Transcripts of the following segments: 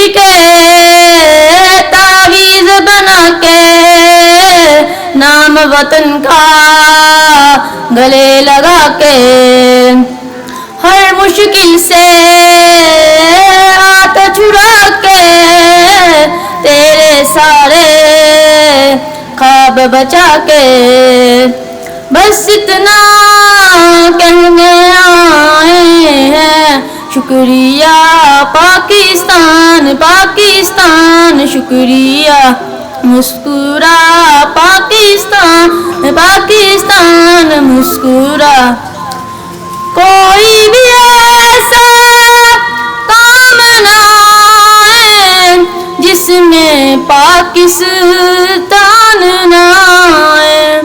مٹی کے تعویذ بنا کے نام وطن کا گلے لگا کے ہر مشکل سے ہاتھ چھڑا کے تیرے سارے خواب بچا کے بس اتنا کہنے آئے ہیں شکریہ پاکستان پاکستان شکریہ مسکرا پاکستان پاکستان مسکرا کوئی بھی ایسا کام نہ آئے جس میں پاکستان نہ آئے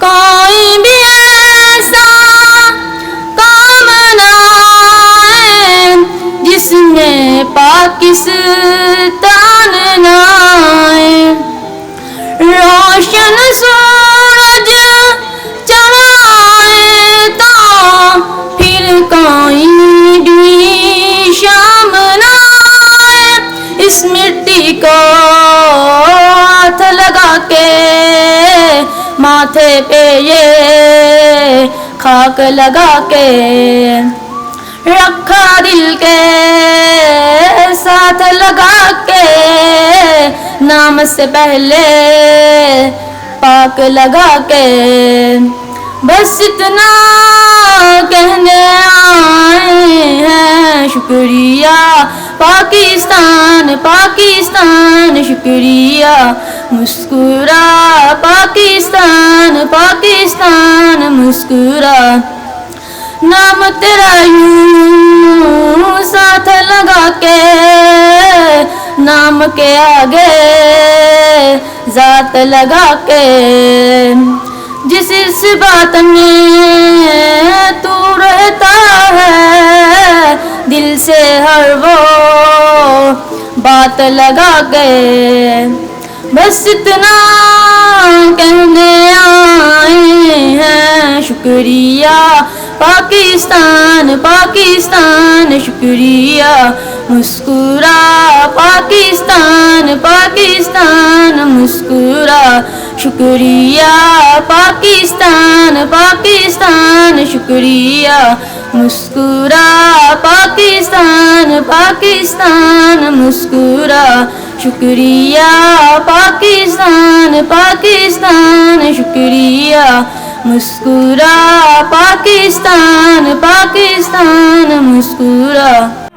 کوئی بھی ایسا کام نہ آئے جس میں پاکستان نہ آئے روشن سورج چڑھائے تو پھر کوئی بھی شام نہ آئے اس مٹی کو ہاتھ لگا کے ماتھے پہ یہ خاک لگا کے رکھا دل کے ساتھ لگا کے نام سے پہلے پاک لگا کے بس اتنا کہنے آئے ہیں شکریہ پاکستان پاکستان شکریہ مسکرا پاکستان پاکستان مسکرا نام تیرا یوں ساتھ لگا کے نام کے آگے ذات لگا کے جس اس بات میں تو رہتا ہے دل سے ہر وہ بات لگا کے بس اتنا کہنے آئے ہیں شکریہ پاکستان پاکستان شکریہ مسکرا پاکستان پاکستان مسکرا شکریہ پاکستان پاکستان شکریہ مسکرا پاکستان پاکستان مسکرا شکریہ پاکستان پاکستان شکریہ مسکرا پاکستان پاکستان مسکرا